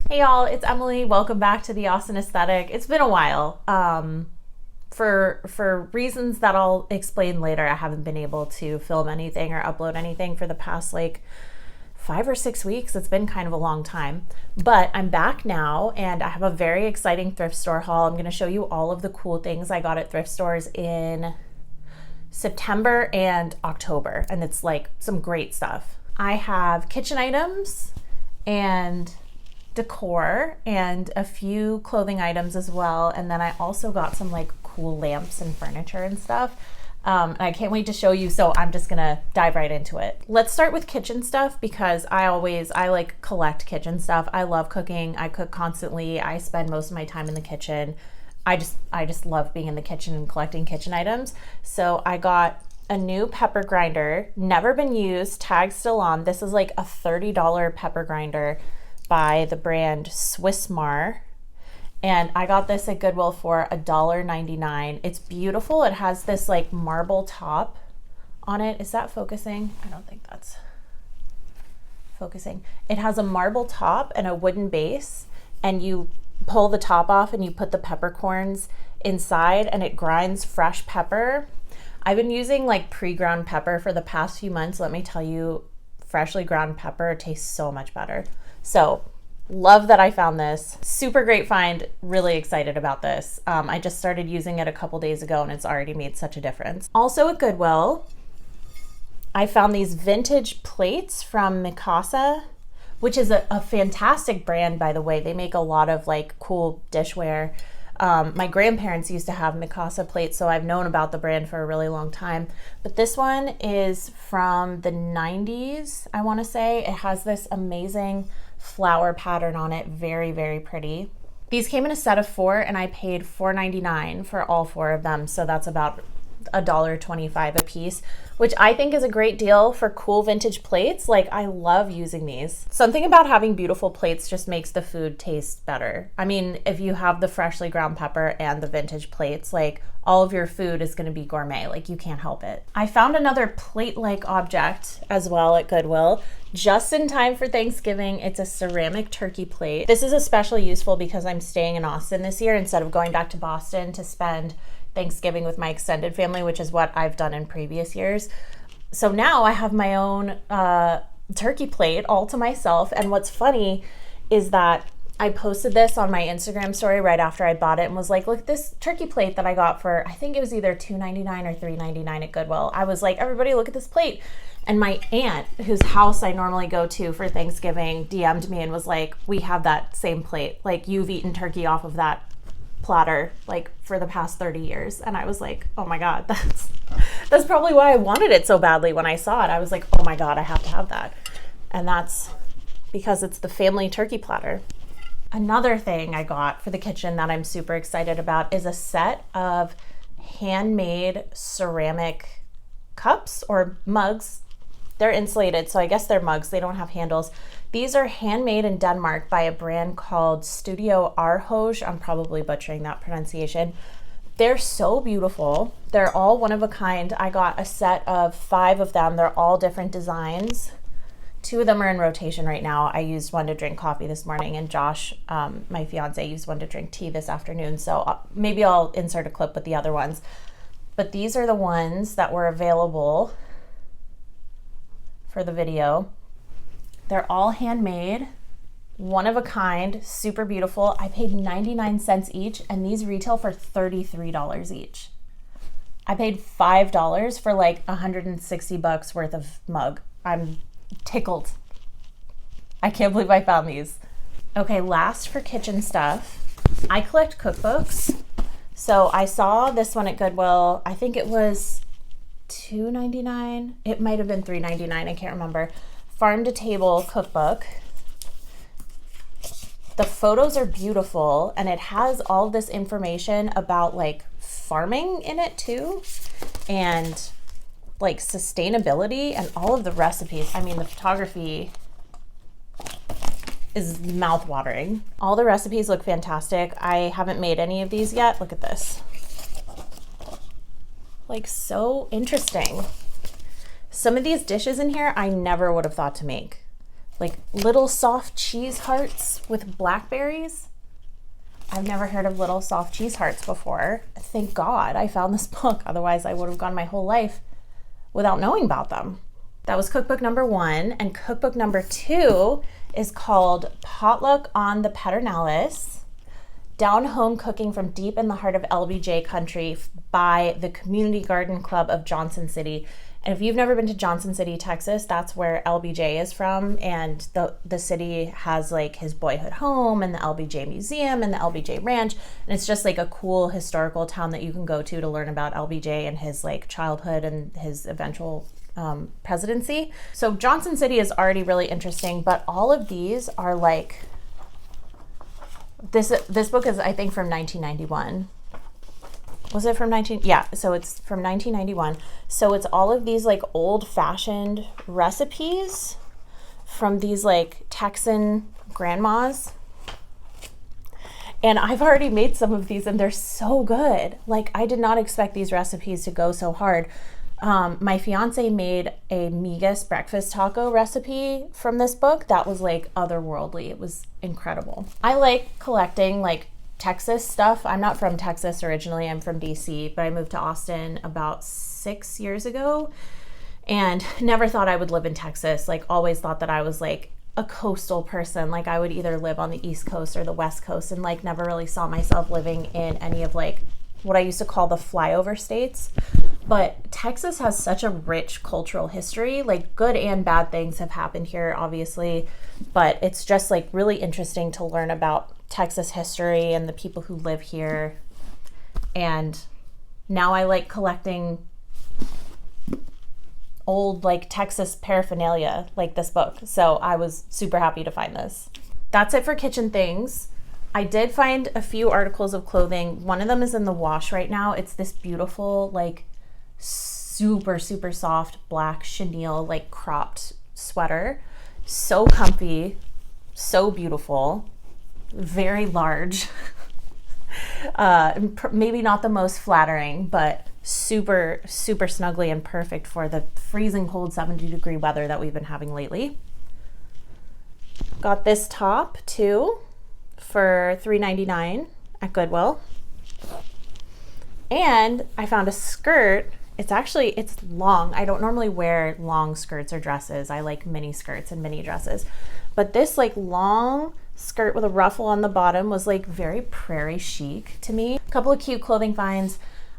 Hey y'all, it's Emily. Welcome back to the Austin Aesthetic. It's been a while. For reasons that I'll explain later, I haven't been able to film anything or upload anything for the past like 5 or 6 weeks. It's been kind of a long time, but I'm back now and I have a very exciting thrift store haul. I'm going to show you all of the cool things I got at thrift stores in September and October, and it's like some great stuff. I have kitchen items and decor and a few clothing items as well, and then I also got some like cool lamps and furniture and stuff. I can't wait to show you, so I'm just gonna dive right into it. Let's start with kitchen stuff because I like collect kitchen stuff. I love cooking. I cook constantly. I spend most of my time in the kitchen. I just love being in the kitchen and collecting kitchen items. So I got a new pepper grinder, never been used, tag still on. This is like a $30 pepper grinder by the brand Swissmar, and I got this at Goodwill for $1.99. It's beautiful. It has this like marble top on it. Is that focusing? I don't think that's focusing. It has a marble top and a wooden base, and you pull the top off and you put the peppercorns inside and it grinds fresh pepper. I've been using like pre-ground pepper for the past few months. Let me tell you, freshly ground pepper tastes so much better. So love that I found this. Super great find. Really excited about this. I just started using it a couple days ago and it's already made such a difference. Also at Goodwill, I found these vintage plates from Mikasa, which is a fantastic brand, by the way. They make a lot of like cool dishware. My grandparents used to have Mikasa plates, so I've known about the brand for a really long time. But this one is from the 90s, I want to say. It has this amazing flower pattern on it. Very, very pretty. These came in a set of 4 and I paid $4.99 for all 4 of them. So that's about $1.25 a piece, which I think is a great deal for cool vintage plates. Like, I love using these. Something about having beautiful plates just makes the food taste better. I mean, if you have the freshly ground pepper and the vintage plates, like all of your food is going to be gourmet. Like, you can't help it. I found another plate-like object as well at Goodwill, just in time for Thanksgiving. It's a ceramic turkey plate. This is especially useful because I'm staying in Austin this year instead of going back to Boston to spend Thanksgiving with my extended family, which is what I've done in previous years. So now I have my own turkey plate all to myself. And what's funny is that I posted this on my Instagram story right after I bought it and was like, look at this turkey plate that I got for, I think it was either $2.99 or $3.99 at Goodwill. I was like, everybody look at this plate. And my aunt, whose house I normally go to for Thanksgiving, DM'd me and was like, we have that same plate. Like, you've eaten turkey off of that platter like for the past 30 years. And I was like, oh my God, that's probably why I wanted it so badly. When I saw it, I was like, oh my God, I have to have that. And that's because it's the family turkey platter. Another thing I got for the kitchen that I'm super excited about is a set of handmade ceramic cups or mugs. They're insulated, so I guess they're mugs. They don't have handles. These are handmade in Denmark by a brand called Studio Arhoj. I'm probably butchering that pronunciation. They're so beautiful. They're all one of a kind. I got a set of 5 of them. They're all different designs. 2 of them are in rotation right now. I used one to drink coffee this morning, and Josh, my fiance, used one to drink tea this afternoon. So maybe I'll insert a clip with the other ones. But these are the ones that were available for the video. They're all handmade, one of a kind, super beautiful. I paid 99 cents each, and these retail for $33 each. I paid $5 for like $160 worth of mug. I'm tickled. I can't believe I found these. Okay, last for kitchen stuff. I collect cookbooks. So I saw this one at Goodwill. I think it was $2.99. It might have been $3.99. I can't remember. Farm to Table cookbook. The photos are beautiful, and it has all this information about like farming in it too, and like sustainability and all of the recipes. I mean, the photography is mouth-watering. All the recipes look fantastic. I haven't made any of these yet. Look at this. Like, so interesting. Some of these dishes in here I never would have thought to make. like little soft cheese hearts with blackberries. I've never heard of little soft cheese hearts before. Thank God I found this book. Otherwise I would have gone my whole life without knowing about them. That was cookbook number 1. And cookbook number 2 is called Potluck on the Pedernales, Down Home Cooking from Deep in the Heart of LBJ Country by the Community Garden Club of Johnson City. And if you've never been to Johnson City, Texas, that's where LBJ is from. And the city has like his boyhood home and the LBJ Museum and the LBJ Ranch. And it's just like a cool historical town that you can go to learn about LBJ and his like childhood and his eventual presidency. So Johnson City is already really interesting, but all of these are like, this book is, I think, from 1991. Was it from Yeah, so it's from 1991. So it's all of these like old-fashioned recipes from these like Texan grandmas. And I've already made some of these and they're so good. Like, I did not expect these recipes to go so hard. My fiance made a migas breakfast taco recipe from this book that was like otherworldly. It was incredible. I like collecting like Texas stuff. I'm not from Texas originally. I'm from DC, but I moved to Austin about 6 years ago and never thought I would live in Texas. Like, always thought that I was like a coastal person. Like, I would either live on the East Coast or the West Coast, and like never really saw myself living in any of like what I used to call the flyover states. But Texas has such a rich cultural history. Like, good and bad things have happened here, obviously, but it's just like really interesting to learn about Texas history and the people who live here. And now I like collecting old like Texas paraphernalia like this book. So I was super happy to find this. That's it for kitchen things. I did find a few articles of clothing. One of them is in the wash right now. It's this beautiful, like super, super soft black chenille, like cropped sweater. So comfy, so beautiful, very large. Maybe not the most flattering, but super, super snuggly and perfect for the freezing cold 70-degree weather that we've been having lately. Got this top too for $3.99 at Goodwill. And I found a skirt. It's long. I don't normally wear long skirts or dresses. I like mini skirts and mini dresses. But this like long skirt with a ruffle on the bottom was like very prairie chic to me. A couple of cute clothing finds.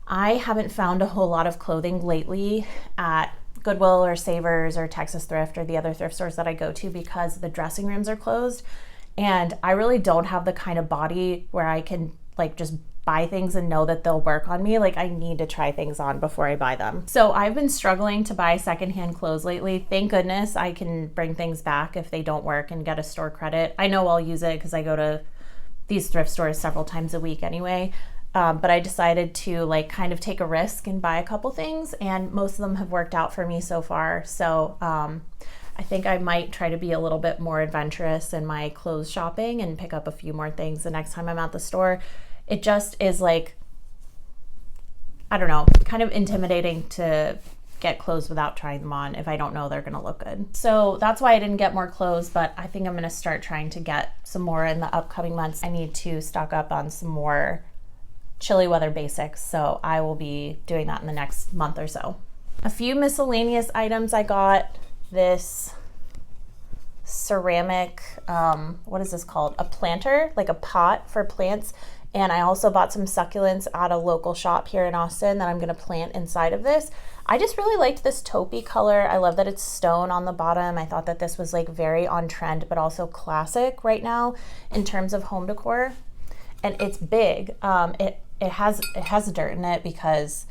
I haven't found a whole lot of clothing lately at Goodwill or Savers or Texas Thrift or the other thrift stores that I go to because the dressing rooms are closed. And I really don't have the kind of body where I can like just buy things and know that they'll work on me. Like, I need to try things on before I buy them. So I've been struggling to buy secondhand clothes lately. Thank goodness I can bring things back if they don't work and get a store credit. I know I'll use it because I go to these thrift stores several times a week anyway. But I decided to like kind of take a risk and buy a couple things, and most of them have worked out for me so far. So I think I might try to be a little bit more adventurous in my clothes shopping and pick up a few more things the next time I'm at the store. It just is like, I don't know, kind of intimidating to get clothes without trying them on if I don't know they're gonna look good. So that's why I didn't get more clothes, but I think I'm gonna start trying to get some more in the upcoming months. I need to stock up on some more chilly weather basics, so I will be doing that in the next month or so. A few miscellaneous items I got. This ceramic, what is this called? A planter, like a pot for plants. And I also bought some succulents at a local shop here in Austin that I'm gonna plant inside of this. I just really liked this taupey color. I love that it's stone on the bottom. I thought that this was like very on trend, but also classic right now in terms of home decor. And it's big. It has dirt in it because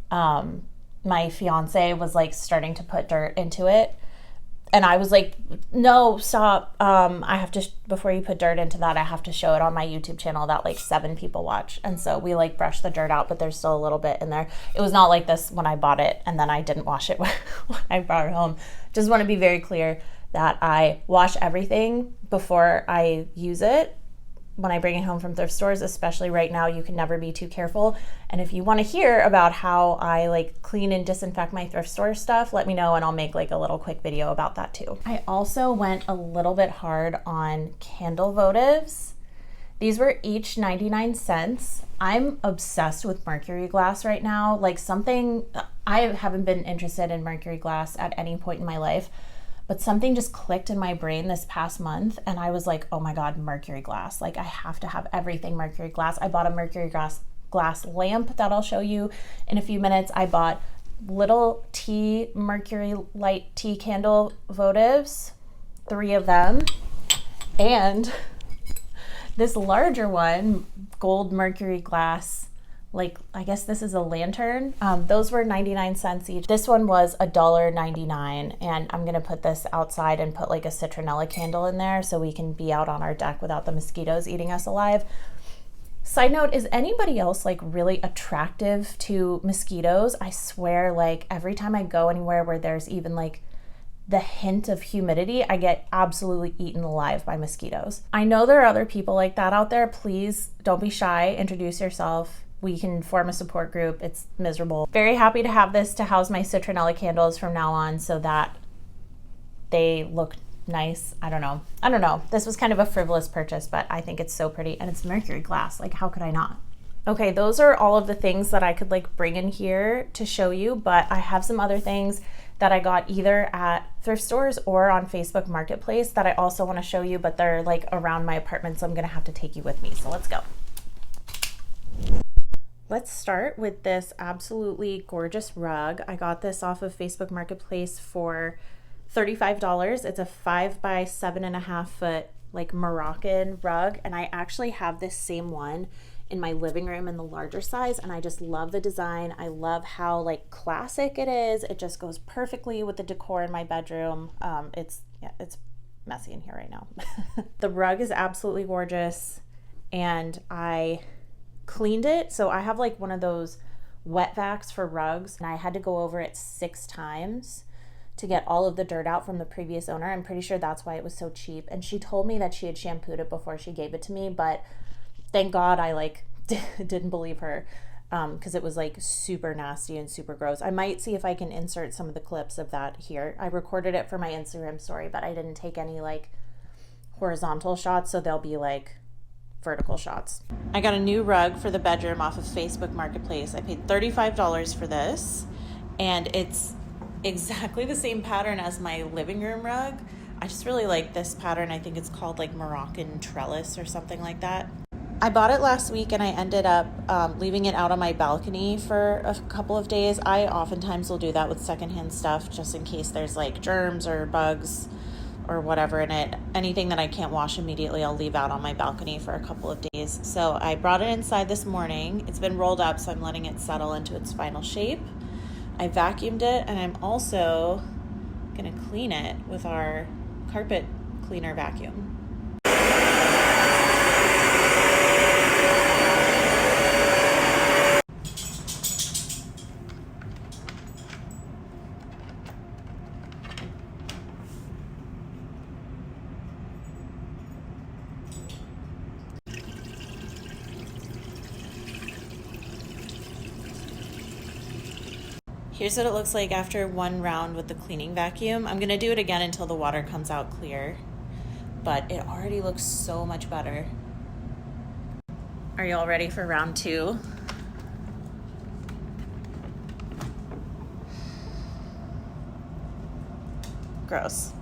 my fiance was like starting to put dirt into it. And I was like, no, stop. I have to, before you put dirt into that, I have to show it on my YouTube channel that like 7 people watch. And so we like brushed the dirt out, but there's still a little bit in there. It was not like this when I bought it and then I didn't wash it when I brought it home. Just want to be very clear that I wash everything before I use it. when I bring it home from thrift stores, especially right now. You can never be too careful. And if you want to hear about how I like clean and disinfect my thrift store stuff, let me know and I'll make like a little quick video about that too. I also went a little bit hard on candle votives. These were each 99 cents. I'm obsessed with mercury glass right now. Like I haven't been interested in mercury glass at any point in my life, but something just clicked in my brain this past month and I was like, oh my God, mercury glass. Like I have to have everything mercury glass. I bought a mercury glass lamp that I'll show you in a few minutes. I bought little mercury light tea candle votives, 3 of them. And this larger one, gold mercury glass, like I guess this is a lantern. Those were 99 cents each. This one was $1.99, and I'm gonna put this outside and put like a citronella candle in there so we can be out on our deck without the mosquitoes eating us alive. Side note, is anybody else like really attractive to mosquitoes? I swear, like every time I go anywhere where there's even like the hint of humidity, I get absolutely eaten alive by mosquitoes. I know there are other people like that out there. Please don't be shy, introduce yourself. We can form a support group. It's miserable. Very happy to have this to house my citronella candles from now on so that they look nice. I don't know. This was kind of a frivolous purchase, but I think it's so pretty and it's mercury glass. Like how could I not? Okay, those are all of the things that I could like bring in here to show you, but I have some other things that I got either at thrift stores or on Facebook Marketplace that I also want to show you, but they're like around my apartment, so I'm gonna have to take you with me. So let's go. Let's start with this absolutely gorgeous rug. I got this off of Facebook Marketplace for $35. It's a 5 by 7.5 foot like Moroccan rug, and I actually have this same one in my living room in the larger size, and I just love the design. I love how like classic it is. It just goes perfectly with the decor in my bedroom. It's messy in here right now. The rug is absolutely gorgeous, and I cleaned it. So I have like one of those wet vacs for rugs, and I had to go over it 6 times to get all of the dirt out from the previous owner. I'm pretty sure that's why it was so cheap. And she told me that she had shampooed it before she gave it to me, but thank God I like didn't believe her, because it was like super nasty and super gross. I might see if I can insert some of the clips of that here. I recorded it for my Instagram story, but I didn't take any like horizontal shots, so they'll be like vertical shots. I got a new rug for the bedroom off of Facebook Marketplace. I paid $35 for this, and it's exactly the same pattern as my living room rug. I just really like this pattern. I think it's called like Moroccan trellis or something like that. I bought it last week and I ended up leaving it out on my balcony for a couple of days. I oftentimes will do that with secondhand stuff just in case there's like germs or bugs or whatever in it. Anything that I can't wash immediately, I'll leave out on my balcony for a couple of days. So I brought it inside this morning. It's been rolled up, so I'm letting it settle into its final shape. I vacuumed it, and I'm also gonna clean it with our carpet cleaner vacuum. Here's what it looks like after one round with the cleaning vacuum. I'm gonna do it again until the water comes out clear, but it already looks so much better. Are you all ready for round 2? Gross.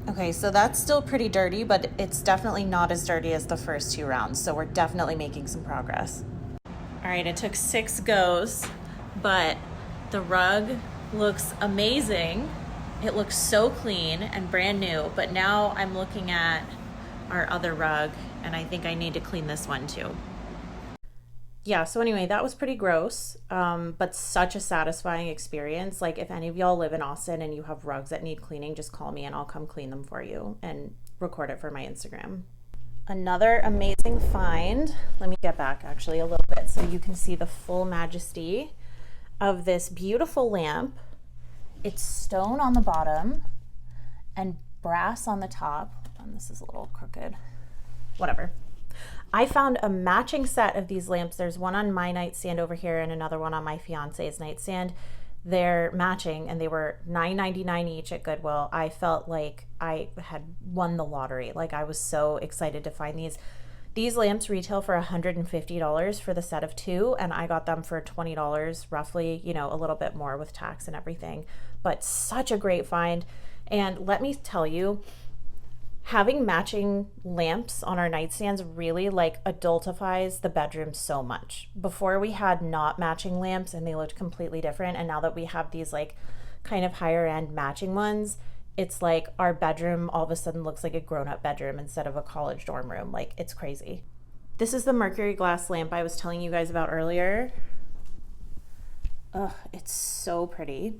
Okay, so that's still pretty dirty, but it's definitely not as dirty as the first 2 rounds, so we're definitely making some progress. All right, it took 6 goes, but the rug looks amazing. It looks so clean and brand new, but now I'm looking at our other rug, and I think I need to clean this one too. Yeah, so anyway, that was pretty gross, but such a satisfying experience. Like, if any of y'all live in Austin and you have rugs that need cleaning, just call me and I'll come clean them for you and record it for my Instagram. Another amazing find. Let me get back actually a little bit so you can see the full majesty of this beautiful lamp. It's stone on the bottom and brass on the top. And this is a little crooked. Whatever. I found a matching set of these lamps. There's one on my nightstand over here and another one on my fiance's nightstand. They're matching and they were $9.99 each at Goodwill. I felt like I had won the lottery. Like, I was so excited to find these. These lamps retail for $150 for the set of two, and I got them for $20 roughly, you know, a little bit more with tax and everything, but such a great find. And let me tell you, having matching lamps on our nightstands really like adultifies the bedroom so much. Before we had not matching lamps and they looked completely different, and now that we have these like kind of higher end matching ones, it's like our bedroom all of a sudden looks like a grown-up bedroom instead of a college dorm room. Like, it's crazy. This is the mercury glass lamp I was telling you guys about earlier. Ugh, it's so pretty.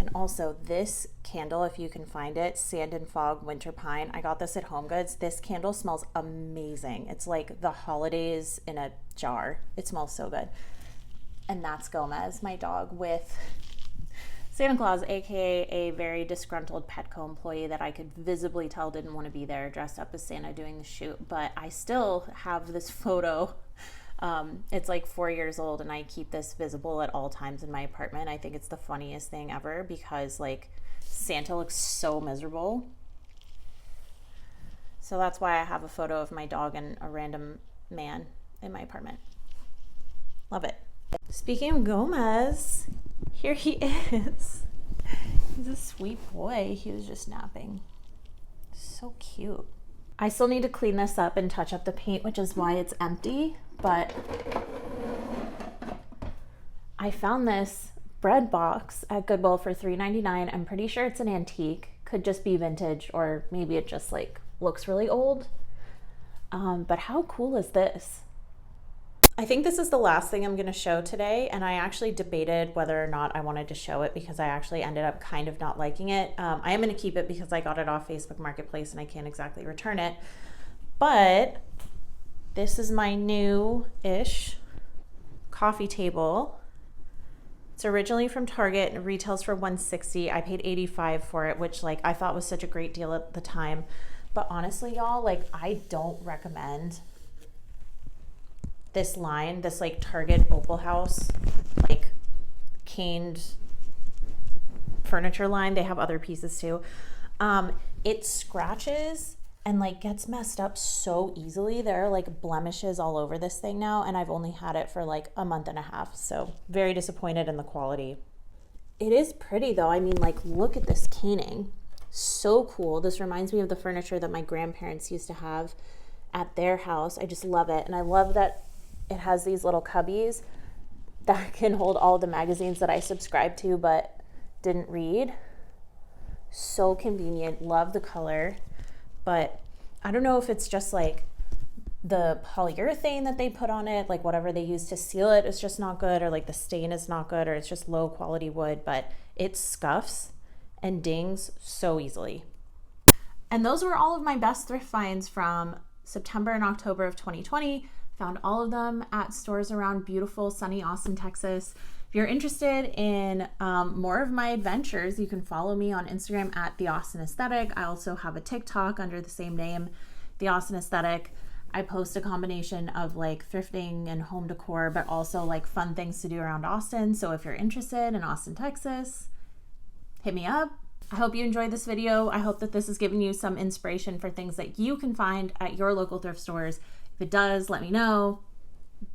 And also this candle, if you can find it, Sand and Fog Winter Pine. I got this at Home Goods. This candle smells amazing. It's like the holidays in a jar. It smells so good. And that's Gomez, my dog, with Santa Claus, aka a very disgruntled Petco employee that I could visibly tell didn't want to be there, dressed up as Santa doing the shoot. But I still have this photo. It's like 4 years old, and I keep this visible at all times in my apartment. I think it's the funniest thing ever because like Santa looks so miserable. So that's why I have a photo of my dog and a random man in my apartment. Love it. Speaking of Gomez, here he is. He's a sweet boy. He was just napping. So cute. I still need to clean this up and touch up the paint, which is why it's empty, but I found this bread box at Goodwill for $3.99. I'm pretty sure it's an antique. Could just be vintage, or maybe it just like looks really old. But how cool is this? I think this is the last thing I'm going to show today, and I actually debated whether or not I wanted to show it because I actually ended up kind of not liking it. I am going to keep it because I got it off Facebook Marketplace and I can't exactly return it. But this is my new-ish coffee table. It's originally from Target and it retails for $160. I paid $85 for it, which like I thought was such a great deal at the time. But honestly, y'all, like I don't recommend this line, this like Target Opal House, like caned furniture line. They have other pieces too. It scratches and like gets messed up so easily. There are like blemishes all over this thing now, and I've only had it for like a month and a half. So very disappointed in the quality. It is pretty though. I mean, like look at this caning. So cool. This reminds me of the furniture that my grandparents used to have at their house. I just love it. And I love that it has these little cubbies that can hold all the magazines that I subscribed to but didn't read. So convenient. Love the color. But I don't know if it's just like the polyurethane that they put on it, like whatever they use to seal it is just not good, or like the stain is not good, or it's just low quality wood, but it scuffs and dings so easily. And those were all of my best thrift finds from September and October of 2020. Found all of them at stores around beautiful, sunny Austin, Texas. If you're interested in more of my adventures, you can follow me on Instagram at The Austin Aesthetic. I also have a TikTok under the same name, The Austin Aesthetic. I post a combination of like thrifting and home decor, but also like fun things to do around Austin. So if you're interested in Austin, Texas, hit me up. I hope you enjoyed this video. I hope that this has given you some inspiration for things that you can find at your local thrift stores. If it does, let me know.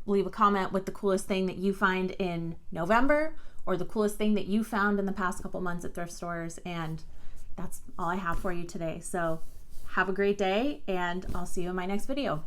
Leave a comment with the coolest thing that you find in November or the coolest thing that you found in the past couple months at thrift stores. And that's all I have for you today. So have a great day, and I'll see you in my next video.